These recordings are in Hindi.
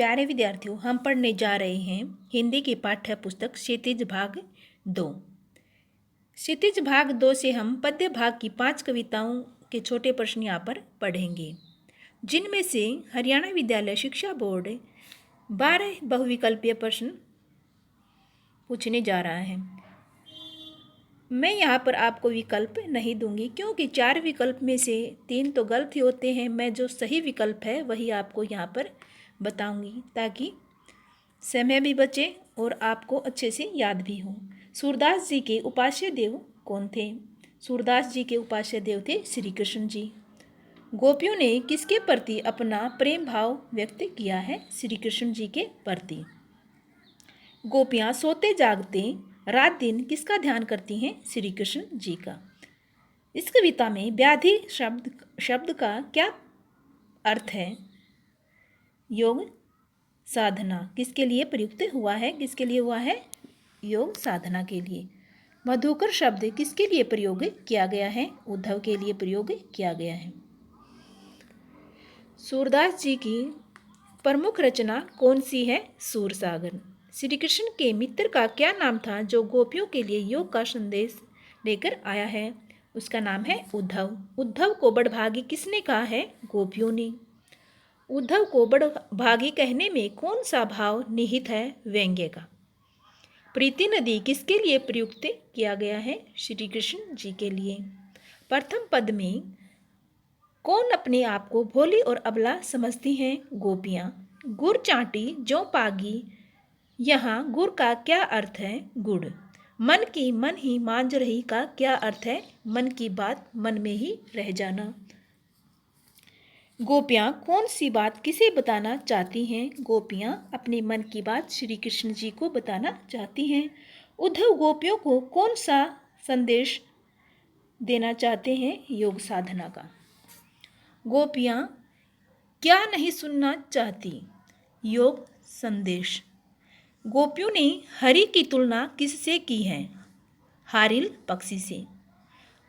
प्यारे विद्यार्थियों, हम पढ़ने जा रहे हैं हिंदी की पाठ्य पुस्तक क्षितिज भाग 2। क्षितिज भाग 2 से हम पद्य भाग की 5 कविताओं के छोटे प्रश्न यहाँ पर पढ़ेंगे, जिनमें से हरियाणा विद्यालय शिक्षा बोर्ड 12 बहुविकल्पीय प्रश्न पूछने जा रहा है। मैं यहाँ पर आपको विकल्प नहीं दूंगी, क्योंकि 4 विकल्प में से 3 तो गलत ही होते हैं। मैं जो सही विकल्प है वही आपको यहाँ पर बताऊंगी, ताकि समय भी बचे और आपको अच्छे से याद भी हो। सूरदास जी के उपास्य देव कौन थे? सूरदास जी के उपास्य देव थे श्री कृष्ण जी। गोपियों ने किसके प्रति अपना प्रेम भाव व्यक्त किया है? श्री कृष्ण जी के प्रति। गोपियाँ सोते जागते रात दिन किसका ध्यान करती हैं? श्री कृष्ण जी का। इस कविता में व्याधि शब्द का क्या अर्थ है? योग साधना। किसके लिए प्रयुक्त हुआ है? किसके लिए हुआ है? योग साधना के लिए। मधुकर शब्द किसके लिए प्रयोग किया गया है? उद्धव के लिए प्रयोग किया गया है। सूरदास जी की प्रमुख रचना कौन सी है? सूरसागर। श्री कृष्ण के मित्र का क्या नाम था जो गोपियों के लिए योग का संदेश लेकर आया है? उसका नाम है उद्धव। उद्धव को बड़भागी किसने कहा है? गोपियों ने। उद्धव को बड़भागी कहने में कौन सा भाव निहित है? व्यंग्य का। प्रीति नदी किसके लिए प्रयुक्त किया गया है? श्री कृष्ण जी के लिए। प्रथम पद में कौन अपने आप को भोली और अबला समझती हैं? गोपियाँ। गुड़ चाटी जो पागी, यहाँ गुड़ का क्या अर्थ है? गुड़। मन की मन ही मांझ रही का क्या अर्थ है? मन की बात मन में ही रह जाना। गोपियाँ कौन सी बात किसे बताना चाहती हैं? गोपियाँ अपने मन की बात श्री कृष्ण जी को बताना चाहती हैं। उद्धव गोपियों को कौन सा संदेश देना चाहते हैं? योग साधना का। गोपियाँ क्या नहीं सुनना चाहती? योग संदेश। गोपियों ने हरि की तुलना किससे की है? हारिल पक्षी से।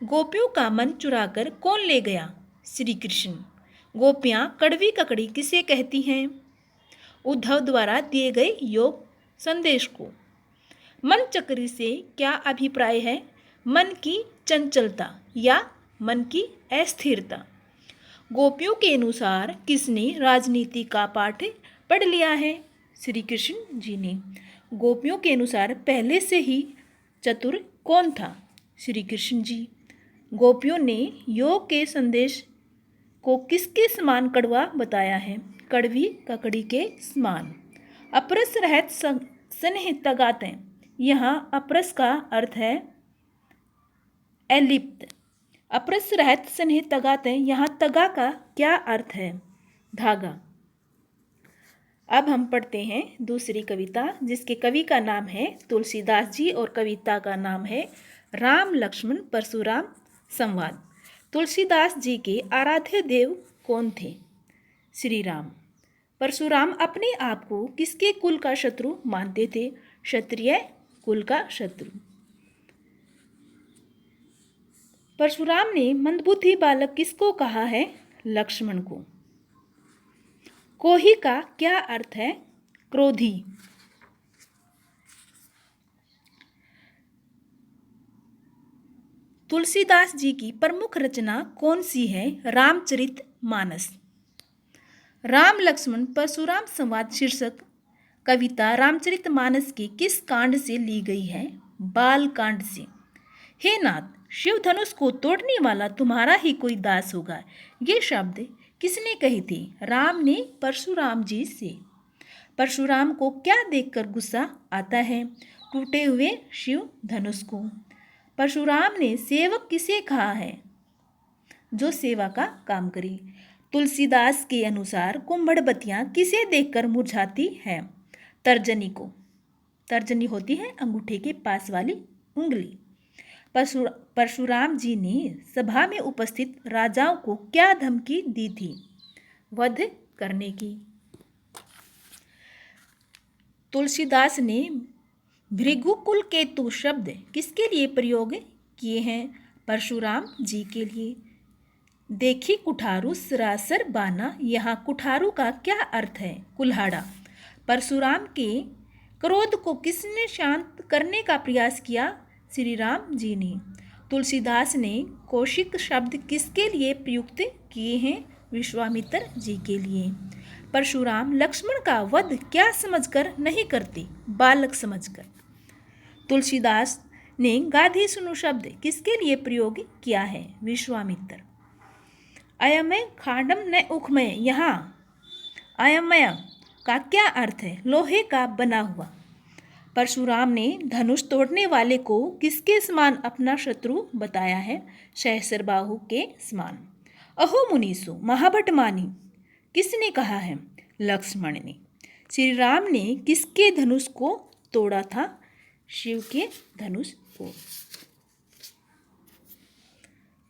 गोपियों का मन चुराकर कौन ले गया? श्री कृष्ण। गोपियाँ कड़वी ककड़ी किसे कहती हैं? उद्धव द्वारा दिए गए योग संदेश को। मन चक्री से क्या अभिप्राय है? मन की चंचलता या मन की अस्थिरता। गोपियों के अनुसार किसने राजनीति का पाठ पढ़ लिया है? श्री कृष्ण जी ने। गोपियों के अनुसार पहले से ही चतुर कौन था? श्री कृष्ण जी। गोपियों ने योग के संदेश को किसके समान कड़वा बताया है? कड़वी ककड़ी के समान। अपरस रहित स्नेह तगाते, यहाँ अपरस का अर्थ है अलिप्त। अपरस रहित स्नेह तगाते, यहाँ तगा का क्या अर्थ है? धागा। अब हम पढ़ते हैं दूसरी कविता, जिसके कवि का नाम है तुलसीदास जी और कविता का नाम है राम लक्ष्मण परशुराम संवाद। तुलसीदास जी के आराध्य देव कौन थे? श्री राम। परशुराम अपने आप को किसके कुल का शत्रु मानते थे? क्षत्रिय कुल का शत्रु। परशुराम ने मंदबुद्धि बालक किसको कहा है? लक्ष्मण को। कोही का क्या अर्थ है? क्रोधी। तुलसीदास जी की प्रमुख रचना कौन सी है? रामचरितमानस। राम लक्ष्मण परशुराम संवाद शीर्षक कविता रामचरितमानस के किस कांड से ली गई है? बाल कांड से। हे नाथ, शिव धनुष को तोड़ने वाला तुम्हारा ही कोई दास होगा, ये शब्द किसने कहे थे? राम ने परशुराम जी से। परशुराम को क्या देखकर गुस्सा आता है? टूटे हुए शिव धनुष को। परशुराम ने सेवक किसे कहा है? जो सेवा का काम करे। तुलसीदास के अनुसार कुंभड़बतियाँ किसे देखकर मुरझाती हैं? तर्जनी को। तर्जनी होती है अंगूठे के पास वाली उंगली। परशुराम जी ने सभा में उपस्थित राजाओं को क्या धमकी दी थी? वध करने की। तुलसीदास ने भृगुकुल केतु शब्द किसके लिए प्रयोग किए हैं? परशुराम जी के लिए। देखी कुठारू सरासर बाना, यहाँ कुठारू का क्या अर्थ है? कुल्हाड़ा। परशुराम के क्रोध को किसने शांत करने का प्रयास किया? श्री राम जी ने। तुलसीदास ने कौशिक शब्द किसके लिए प्रयुक्त किए हैं? विश्वामित्र जी के लिए। परशुराम लक्ष्मण का वध क्या समझकर नहीं करते? बालक समझकर। तुलसीदास ने गाधी सुनु शब्द किसके लिए प्रयोग किया है? विश्वामित्र। अयमय खांडम न उखमय, यहाँ अयमय का क्या अर्थ है? लोहे का बना हुआ। परशुराम ने धनुष तोड़ने वाले को किसके समान अपना शत्रु बताया है? सहस्रबाहु के समान। अहो मुनीसो महाभट मानी किसने कहा है? लक्ष्मण ने। श्री राम ने किसके धनुष को तोड़ा था? शिव के धनुष को।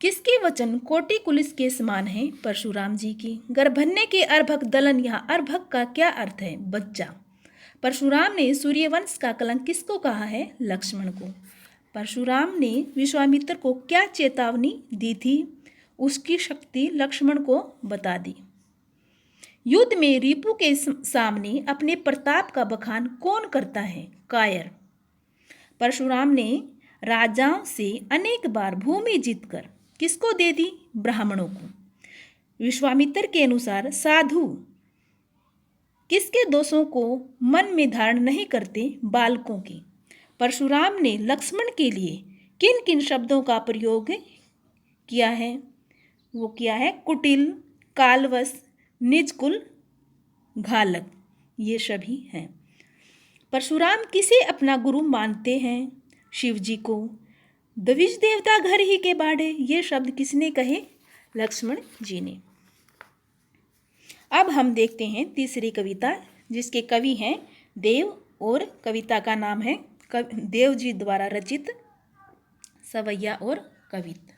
किसके वचन कोटि कुलिस के समान है? परशुराम जी की। गर्भन्य के अर्भक दलन, यहाँ अर्भक का क्या अर्थ है? बच्चा। परशुराम ने सूर्यवंश का कलंक किसको कहा है? लक्ष्मण को। परशुराम ने विश्वामित्र को क्या चेतावनी दी थी? उसकी शक्ति लक्ष्मण को बता दी। युद्ध में रिपु के सामने अपने प्रताप का बखान कौन करता है? कायर। परशुराम ने राजाओं से अनेक बार भूमि जीतकर किसको दे दी? ब्राह्मणों को। विश्वामित्र के अनुसार साधु किसके दोषों को मन में धारण नहीं करते? बालकों की। परशुराम ने लक्ष्मण के लिए किन किन शब्दों का प्रयोग किया है? वो किया है कुटिल, कालवश, निजकुल, घालक, ये सभी हैं। परशुराम किसे अपना गुरु मानते हैं? शिव जी को। द्विज देवता घर ही के बाड़े, ये शब्द किसने कहे? लक्ष्मण जी ने। अब हम देखते हैं तीसरी कविता, जिसके कवि हैं देव और कविता का नाम है देव जी द्वारा रचित सवैया और कवित।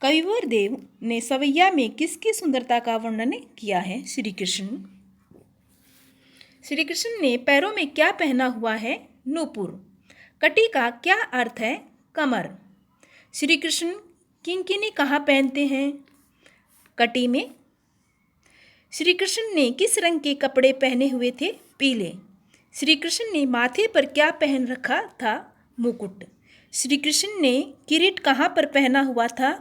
कविवर देव ने सवैया में किसकी सुंदरता का वर्णन किया है? श्री कृष्ण। श्री कृष्ण ने पैरों में क्या पहना हुआ है? नूपुर। कटी का क्या अर्थ है? कमर। श्री कृष्ण किंकिनी कहाँ पहनते हैं? कटी में। श्री कृष्ण ने किस रंग के कपड़े पहने हुए थे? पीले। श्री कृष्ण ने माथे पर क्या पहन रखा था? मुकुट। श्री कृष्ण ने किरीट कहाँ पर पहना हुआ था?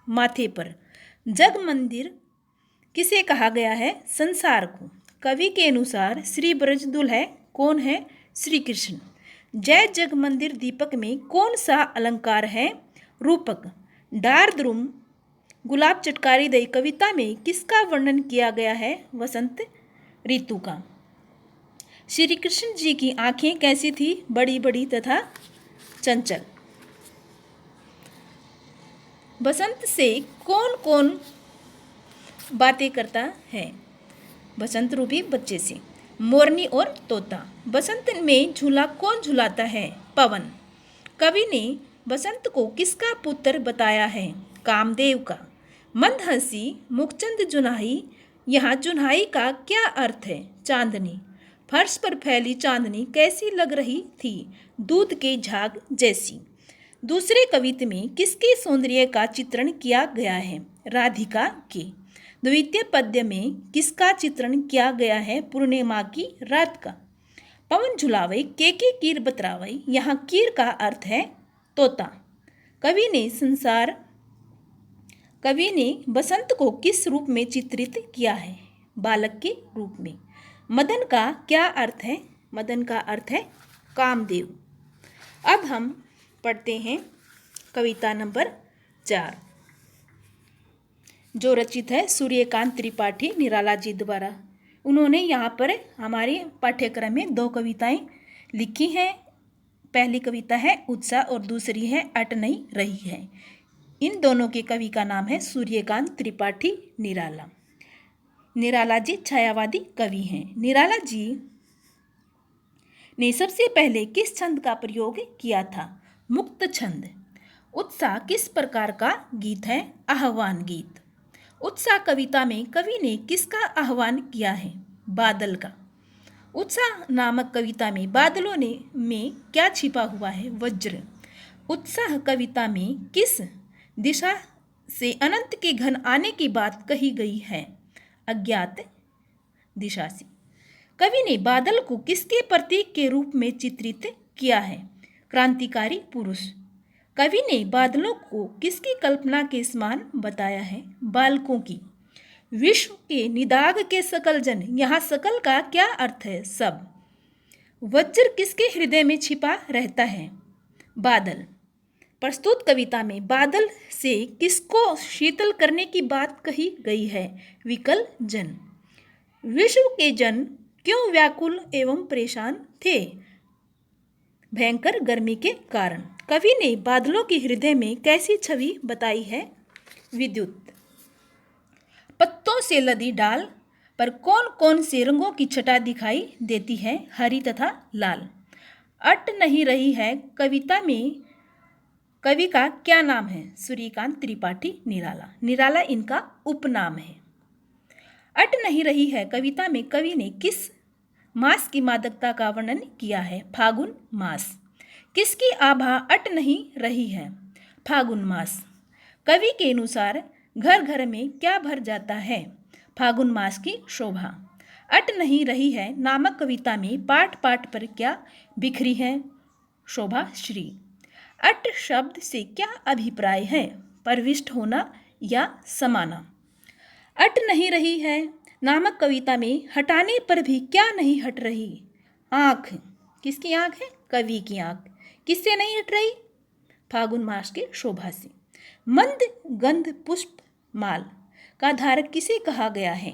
माथे पर। जग मंदिर किसे कहा गया है? संसार को। कवि के अनुसार श्री ब्रज दुल्हे कौन है? श्री कृष्ण। जय जग मंदिर दीपक में कौन सा अलंकार है? रूपक। डारद्रुम गुलाब चटकारी दई कविता में किसका वर्णन किया गया है? वसंत ऋतु का। श्री कृष्ण जी की आंखें कैसी थी? बड़ी बड़ी तथा चंचल। बसंत से कौन कौन बातें करता है? बसंत रूपी बच्चे से। मोरनी और तोता। बसंत में झूला कौन झुलाता है? पवन। कवि ने बसंत को किसका पुत्र बताया है? कामदेव का। मंद हंसी मुखचंद जुनाही, यहाँ जुनाही का क्या अर्थ है? चांदनी। फर्श पर फैली चांदनी कैसी लग रही थी? दूध के झाग जैसी। दूसरे कविता में किसके सौंदर्य का चित्रण किया गया है? राधिका के। द्वितीय पद्य में किसका चित्रण किया गया है? पूर्णिमा की रात का। पवन झुलावे के कीर बतरावई, यहाँ कीर का अर्थ है तोता। कवि ने बसंत को किस रूप में चित्रित किया है? बालक के रूप में। मदन का क्या अर्थ है? मदन का अर्थ है कामदेव। अब हम पढ़ते हैं कविता नंबर 4, जो रचित है सूर्यकांत त्रिपाठी निराला जी द्वारा। उन्होंने यहाँ पर हमारे पाठ्यक्रम में 2 कविताएं लिखी हैं। पहली कविता है उत्साह और दूसरी है अट नहीं रही है। इन दोनों के कवि का नाम है सूर्यकांत त्रिपाठी निराला। निराला जी छायावादी कवि हैं। निराला जी ने सबसे पहले किस छंद का प्रयोग किया था? मुक्त छंद। उत्साह किस प्रकार का गीत है? आह्वान गीत। उत्साह कविता में कवि ने किसका आह्वान किया है? बादल का। उत्साह नामक कविता में बादलों में क्या छिपा हुआ है? वज्र। उत्साह कविता में किस दिशा से अनंत के घन आने की बात कही गई है? अज्ञात दिशा से। कवि ने बादल को किसके प्रतीक के रूप में चित्रित किया है? क्रांतिकारी पुरुष। कवि ने बादलों को किसकी कल्पना के समान बताया है? बालकों की। विश्व के निदाग के सकल जन, यहाँ सकल का क्या अर्थ है? सब। वज्र किसके हृदय में छिपा रहता है? बादल। प्रस्तुत कविता में बादल से किसको शीतल करने की बात कही गई है? विकल जन। विश्व के जन क्यों व्याकुल एवं परेशान थे? भयंकर गर्मी के कारण। कवि ने बादलों के हृदय में कैसी छवि बताई है? विद्युत। पत्तों से लदी डाल पर कौन कौन से रंगों की छटा दिखाई देती है? हरी तथा लाल। अट नहीं रही है कविता में कवि का क्या नाम है? सूर्यकांत त्रिपाठी निराला। निराला इनका उपनाम है। अट नहीं रही है कविता में कवि ने किस मास की मादकता का वर्णन किया है? फागुन मास। किसकी आभा अट नहीं रही है? फागुन मास। कवि के अनुसार घर घर में क्या भर जाता है? फागुन मास की शोभा। अट नहीं रही है नामक कविता में पाठ पाठ पर क्या बिखरी है? शोभा श्री। अट शब्द से क्या अभिप्राय है? प्रविष्ट होना या समाना। अट नहीं रही है नामक कविता में हटाने पर भी क्या नहीं हट रही? आँख। किसकी आँख है? कवि की आँख। किससे नहीं हट रही? फागुन मास के शोभा से। मंद गंध पुष्प माल का धारक किसे कहा गया है?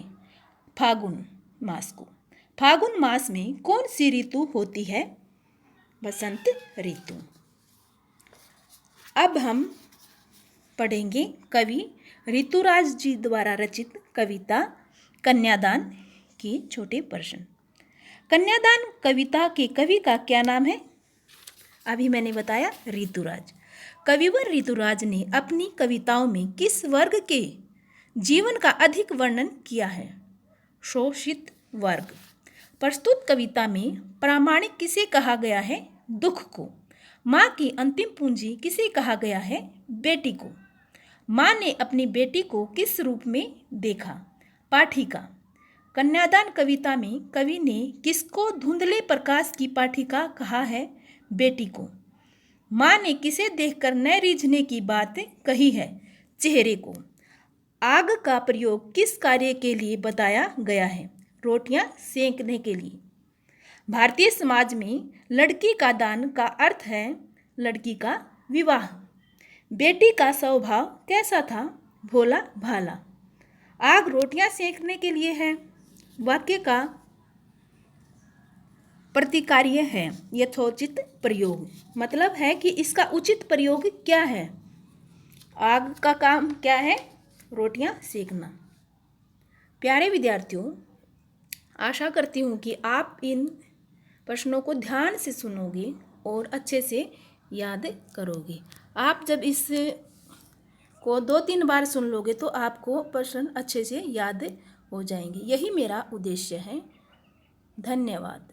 फागुन मास को। फागुन मास में कौन सी ऋतु होती है? बसंत ऋतु। अब हम पढ़ेंगे कवि ऋतुराज जी द्वारा रचित कविता कन्यादान के छोटे प्रश्न। कन्यादान कविता के कवि का क्या नाम है? अभी मैंने बताया ऋतुराज। कविवर ऋतुराज ने अपनी कविताओं में किस वर्ग के जीवन का अधिक वर्णन किया है? शोषित वर्ग। प्रस्तुत कविता में प्रामाणिक किसे कहा गया है? दुख को। माँ की अंतिम पूंजी किसे कहा गया है? बेटी को। माँ ने अपनी बेटी को किस रूप में देखा? पाठिका। कन्यादान कविता में कवि ने किसको धुंधले प्रकाश की पाठिका कहा है? बेटी को। माँ ने किसे देखकर न रीझने की बात कही है? चेहरे को। आग का प्रयोग किस कार्य के लिए बताया गया है? रोटियां सेंकने के लिए। भारतीय समाज में लड़की का दान का अर्थ है लड़की का विवाह। बेटी का स्वभाव कैसा था? भोला भाला। आग रोटियां सेंकने के लिए है। वाक्य का प्रतिकार्य है यथोचित प्रयोग, मतलब है कि इसका उचित प्रयोग क्या है? आग का काम क्या है? रोटियां सेंकना। प्यारे विद्यार्थियों, आशा करती हूँ कि आप इन प्रश्नों को ध्यान से सुनोगे और अच्छे से याद करोगे। आप जब इस को 2-3 बार सुन लोगे तो आपको प्रश्न अच्छे से याद हो जाएंगे। यही मेरा उद्देश्य है। धन्यवाद।